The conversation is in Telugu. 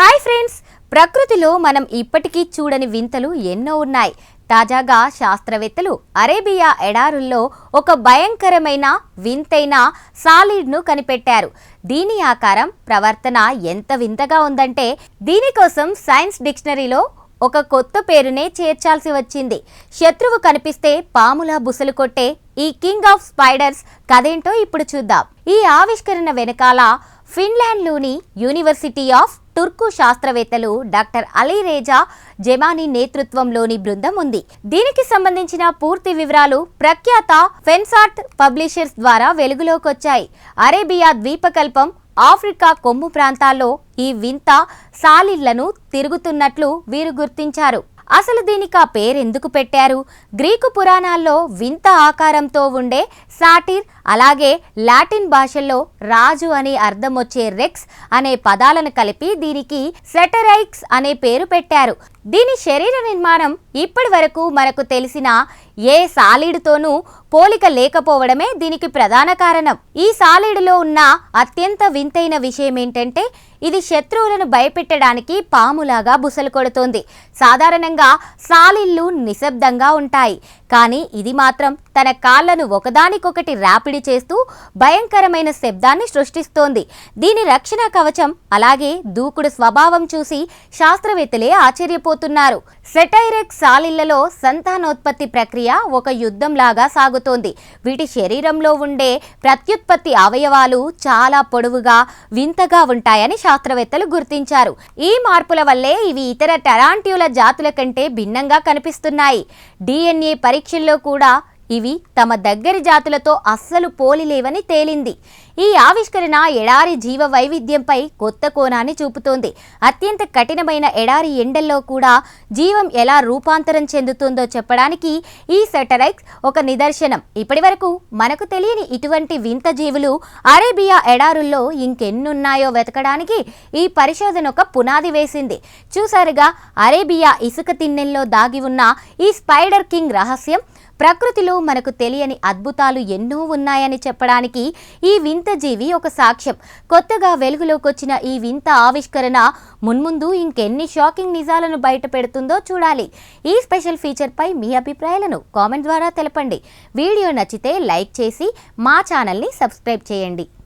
హాయ్ ఫ్రెండ్స్, ప్రకృతిలో మనం ఇప్పటికీ చూడని వింతలు ఎన్నో ఉన్నాయి. తాజాగా శాస్త్రవేత్తలు అరేబియా ఎడారుల్లో ఒక భయంకరమైన వింతైన సాలిడ్ను కనిపెట్టారు. దీని ఆకారం, ప్రవర్తన ఎంత వింతగా ఉందంటే దీనికోసం సైన్స్ డిక్షనరీలో ఒక కొత్త పేరునే చేర్చాల్సి వచ్చింది. శత్రువు కనిపిస్తే పాములా బుసలు కొట్టే ఈ కింగ్ ఆఫ్ స్పైడర్స్ కథేంటో ఇప్పుడు చూద్దాం. ఈ ఆవిష్కరణ వెనకాల ఫిన్లాండ్లోని యూనివర్సిటీ ఆఫ్ టుర్కు శాస్త్రవేత్తలు డాక్టర్ అలీరేజా జెమానీ నేతృత్వంలోని బృందం ఉంది. దీనికి సంబంధించిన పూర్తి వివరాలు ప్రఖ్యాత ఫెన్సార్ట్ పబ్లిషర్స్ ద్వారా వెలుగులోకొచ్చాయి. అరేబియా ద్వీపకల్పం, ఆఫ్రికా కొమ్ము ప్రాంతాల్లో ఈ వింత సాలిడ్లను తిరుగుతున్నట్లు వీరు గుర్తించారు. అసలు దీనికి ఆ పేరెందుకు పెట్టారు? గ్రీకు పురాణాల్లో వింత ఆకారంతో ఉండే సాటిర్, అలాగే లాటిన్ భాషల్లో రాజు అని అర్థం వచ్చే రెక్స్ అనే పదాలను కలిపి దీనికి సెటరైక్స్ అనే పేరు పెట్టారు. దీని శరీర నిర్మాణం ఇప్పటి వరకు మనకు తెలిసిన ఏ సాలిడ్తోనూ పోలిక లేకపోవడమే దీనికి ప్రధాన కారణం. ఈ సాలిడ్లో ఉన్న అత్యంత వింతైన విషయం ఏంటంటే ఇది శత్రువులను భయపెట్టడానికి పాములాగా బుసలు కొడుతోంది. సాధారణంగా సాలిడ్లు నిశ్శబ్దంగా ఉంటాయి, కానీ ఇది మాత్రం తన కాళ్లను ఒకదానికొకటి రాపిడి చేస్తూ భయంకరమైన శబ్దాన్ని సృష్టిస్తోంది. దీని రక్షణ కవచం అలాగే దూకుడు స్వభావం చూసి శాస్త్రవేత్తలే ఆశ్చర్యపోతున్నారు. సెటైరెక్స్ సాలిళ్లలో సంతానోత్పత్తి ప్రక్రియ ఒక యుద్ధంలాగా సాగుతోంది. వీటి శరీరంలో ఉండే ప్రత్యుత్పత్తి అవయవాలు చాలా పొడవుగా, వింతగా ఉంటాయని శాస్త్రవేత్తలు గుర్తించారు. ఈ మార్పుల వల్లే ఇవి ఇతర టరాంట్యుల జాతుల కంటే భిన్నంగా కనిపిస్తున్నాయి. DNA పరీక్షల్లో కూడా ఇవి తమ దగ్గరి జాతులతో అస్సలు పోలిలేవని తేలింది. ఈ ఆవిష్కరణ ఎడారి జీవ వైవిధ్యంపై కొత్త కోణాన్ని చూపుతోంది. అత్యంత కఠినమైన ఎడారి ఎండల్లో కూడా జీవం ఎలా రూపాంతరం చెందుతుందో చెప్పడానికి ఈ సెటరైక్స్ ఒక నిదర్శనం. ఇప్పటి వరకు మనకు తెలియని ఇటువంటి వింత జీవులు అరేబియా ఎడారుల్లో ఇంకెన్నున్నాయో వెతకడానికి ఈ పరిశోధన ఒక పునాది వేసింది. చూసారుగా, అరేబియా ఇసుక తిన్నెల్లో దాగి ఉన్న ఈ స్పైడర్ కింగ్ రహస్యం. ప్రకృతిలో మనకు తెలియని అద్భుతాలు ఎన్నో ఉన్నాయని చెప్పడానికి ఈ వింత జీవి ఒక సాక్ష్యం. కొత్తగా వెలుగులోకి వచ్చిన ఈ వింత ఆవిష్కరణ మున్ముందు ఇంకెన్ని షాకింగ్ నిజాలను బయట పెడుతుందో చూడాలి. ఈ స్పెషల్ ఫీచర్పై మీ అభిప్రాయాలను కామెంట్ ద్వారా తెలపండి. వీడియో నచ్చితే లైక్ చేసి మా ఛానల్ని సబ్స్క్రైబ్ చేయండి.